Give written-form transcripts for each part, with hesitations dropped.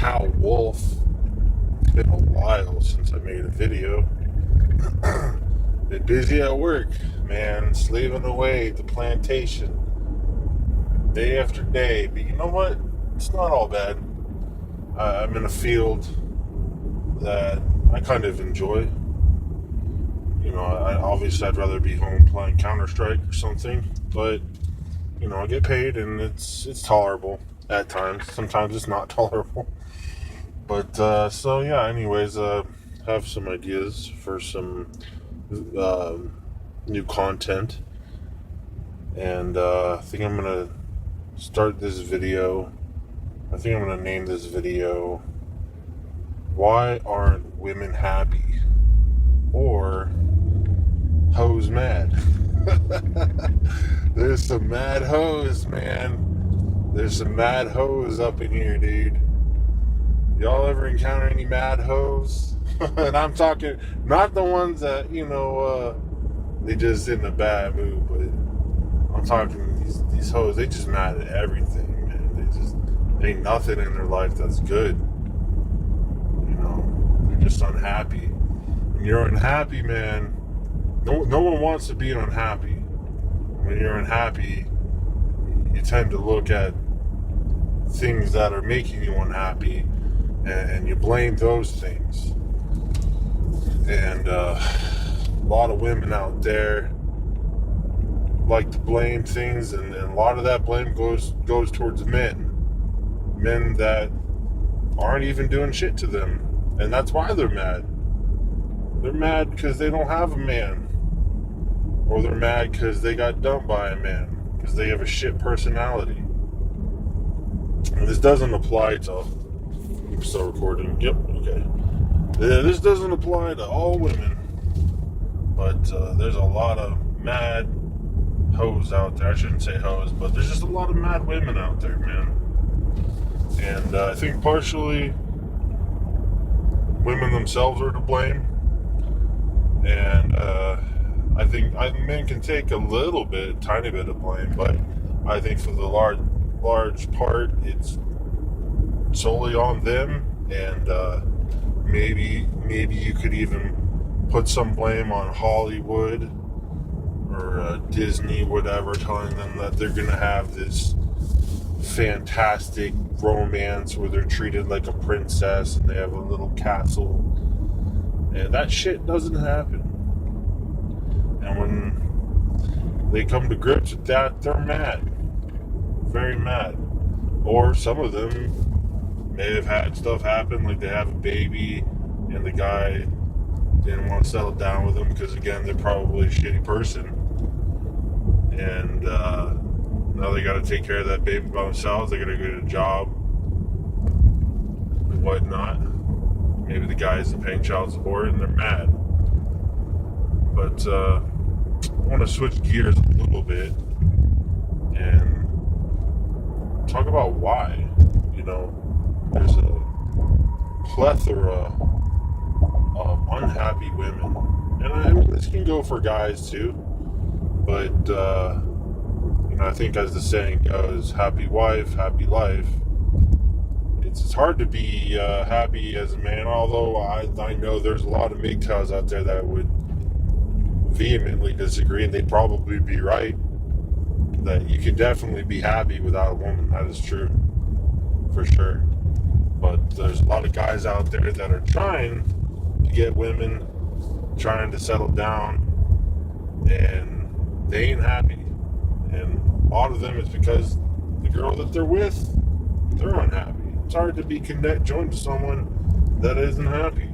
cow wolf. It's been a while since I made a video. Been busy at work, man, slaving away at the plantation day after day. But you know what? It's not all bad. I'm in a field that I kind of enjoy. You know, obviously I'd rather be home playing Counter-Strike or something, but you know, I get paid and it's tolerable at times. Sometimes it's not tolerable. But so yeah, anyways, have some ideas for some new content, and I think I'm gonna start this video. I think I'm gonna name this video "Why Aren't Women Happy?" or "Hoes Mad." There's some mad hoes, man. There's some mad hoes up in here, dude. Y'all ever encounter any mad hoes? And I'm talking not the ones that, you know, they just in a bad mood, but I'm talking these hoes, they just mad at everything, man. Ain't nothing in their life that's good. You know, they're just unhappy. When you're unhappy, man, no one wants to be unhappy. When you're unhappy, you tend to look at things that are making you unhappy, and you blame those things. And a lot of women out there like to blame things, and a lot of that blame goes towards men that aren't even doing shit to them, and that's why they're mad. They're mad because they don't have a man, or they're mad because they got dumped by a man, because they have a shit personality. And this doesn't apply to... I'm still recording. Yep, okay. This doesn't apply to all women, but there's a lot of mad hoes out there. I shouldn't say hoes, but there's just a lot of mad women out there, man. And I think partially women themselves are to blame. And I think men can take a tiny bit of blame, but I think for the large part, it's solely on them. And maybe you could even put some blame on Hollywood or Disney, whatever, telling them that they're gonna have this fantastic romance where they're treated like a princess and they have a little castle, and that shit doesn't happen. And when they come to grips with that, they're mad, very mad. Or some of them may have had stuff happen, like they have a baby and the guy didn't want to settle down with them because, again, they're probably a shitty person, and now they got to take care of that baby by themselves. They got to get a job and whatnot. Maybe the guy isn't paying child support and they're mad. But I want to switch gears a little bit and talk about why. You know, there's a plethora of unhappy women, and I mean, this can go for guys too, but you know, I think as the saying goes, happy wife, happy life. It's hard to be happy as a man, although I know there's a lot of Mgtows out there that would vehemently disagree, and they'd probably be right, that you can definitely be happy without a woman. That is true, for sure. But there's a lot of guys out there that are trying to get women, trying to settle down, and they ain't happy. And a lot of them is because the girl that they're with, they're unhappy. It's hard to be joined to someone that isn't happy.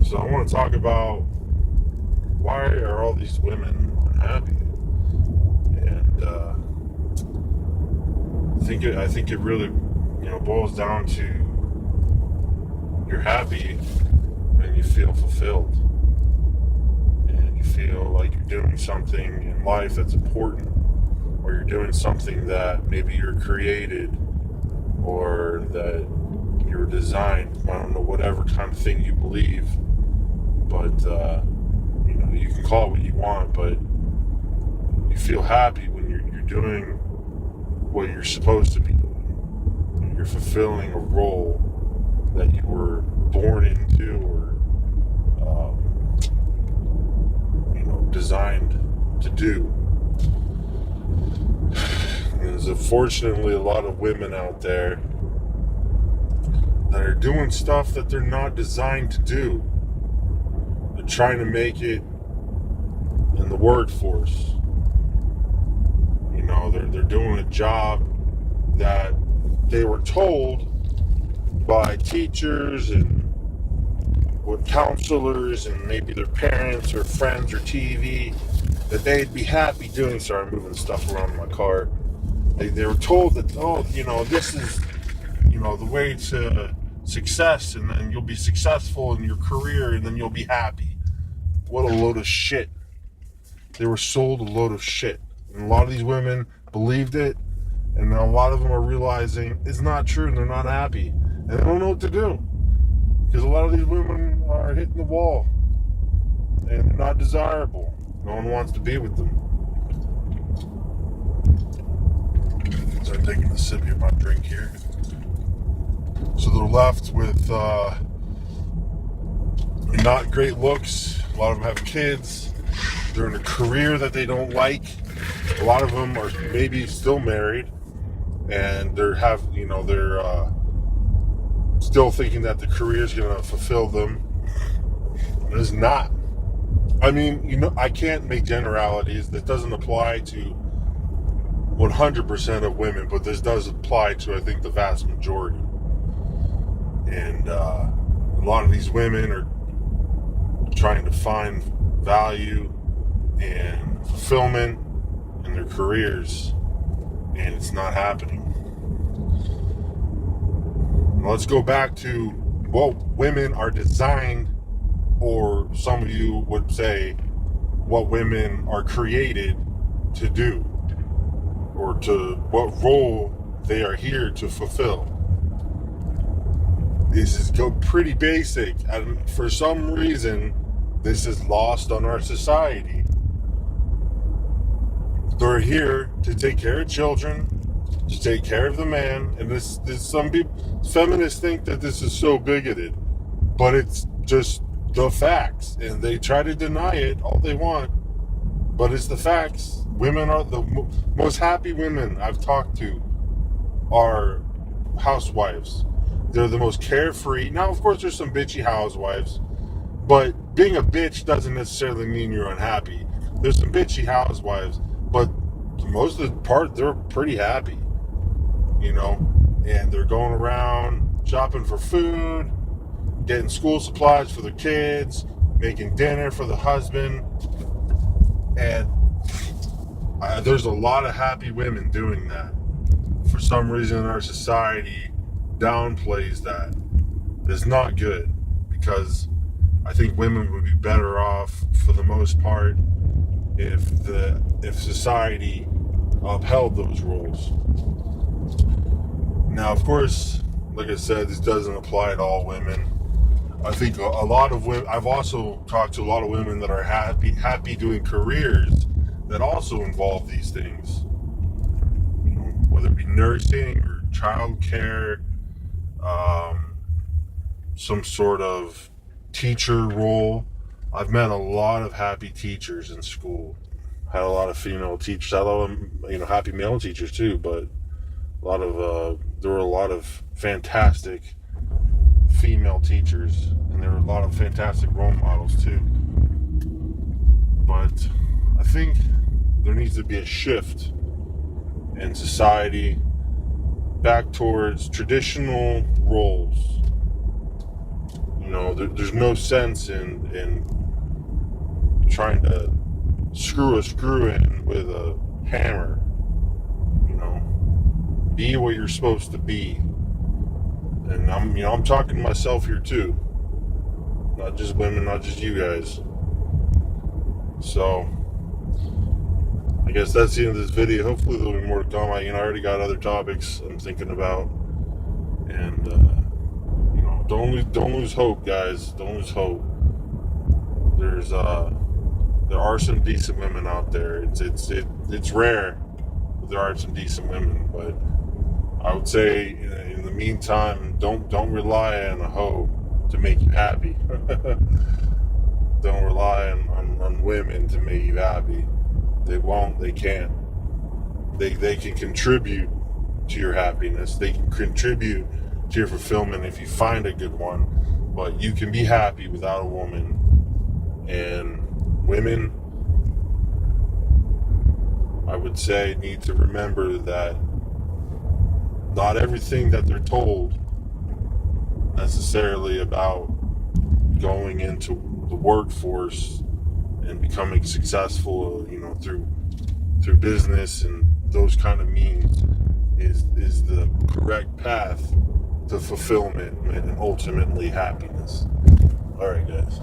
So I want to talk about why are all these women unhappy? And I think it really, you know, boils down to you're happy and you feel fulfilled, and you feel like you're doing something in life that's important, or you're doing something that maybe you're created or that you were designed. I don't know, whatever kind of thing you believe, but you know, you can call it what you want, but you feel happy when you're doing what you're supposed to be doing. you're fulfilling a role that you were born into or designed to do. There's unfortunately a lot of women out there that are doing stuff that they're not designed to do. They're trying to make it in the workforce. They're doing a job that they were told by teachers and with counselors and maybe their parents or friends or TV that they'd be happy doing. Sorry, I'm moving stuff around in my car. They were told that, this is, the way to success, and then you'll be successful in your career, and then you'll be happy. What a load of shit. They were sold a load of shit. And a lot of these women believed it, and now a lot of them are realizing it's not true, and they're not happy. And they don't know what to do. Because a lot of these women are hitting the wall, and they're not desirable. No one wants to be with them. Start taking a sip of my drink here. So they're left with not great looks. A lot of them have kids. They're in a career that they don't like. A lot of them are maybe still married, and they're still thinking that the career is going to fulfill them. It's not. I mean, I can't make generalities. That doesn't apply to 100% of women, but this does apply to, I think, the vast majority. And a lot of these women are trying to find value and fulfillment in their careers, and it's not happening. Let's go back to what women are designed, or some of you would say what women are created to do, or to what role they are here to fulfill. This is pretty basic, and for some reason this is lost on our society. They're here to take care of children, to take care of the man, and this some people, feminists, think that this is so bigoted, but it's just the facts, and they try to deny it all they want, but it's the facts. Women are the most happy women I've talked to are housewives. They're the most carefree. Now, of course, there's some bitchy housewives, but being a bitch doesn't necessarily mean you're unhappy. There's some bitchy housewives, but most of the part, they're pretty happy, and they're going around shopping for food, getting school supplies for their kids, making dinner for the husband, and there's a lot of happy women doing that. For some reason, our society downplays that. It's not good, because I think women would be better off, for the most part, if society upheld those rules. Now, of course, like I said, this doesn't apply to all women. I think a lot of women, I've also talked to a lot of women that are happy doing careers that also involve these things. Whether it be nursing or childcare, some sort of teacher role. I've met a lot of happy teachers in school. Had a lot of female teachers. Had a lot of, happy male teachers too, but there were a lot of fantastic female teachers, and there were a lot of fantastic role models too. But I think there needs to be a shift in society back towards traditional roles. There's no sense in trying to screw a screw in with a hammer. Be what you're supposed to be. And I'm talking to myself here too. Not just women, not just you guys. So I guess that's the end of this video. Hopefully there'll be more to come. I already got other topics I'm thinking about. And don't lose hope, guys. Don't lose hope. There are some decent women out there. It's rare, but there are some decent women. But I would say in in the meantime, don't rely on a hoe to make you happy. Don't rely on women to make you happy. They won't, they can't. They can contribute to your happiness. They can contribute to your fulfillment if you find a good one. But you can be happy without a woman. And women, I would say, need to remember that not everything that they're told necessarily about going into the workforce and becoming successful, through business and those kind of means is the correct path to fulfillment and ultimately happiness. All right, guys.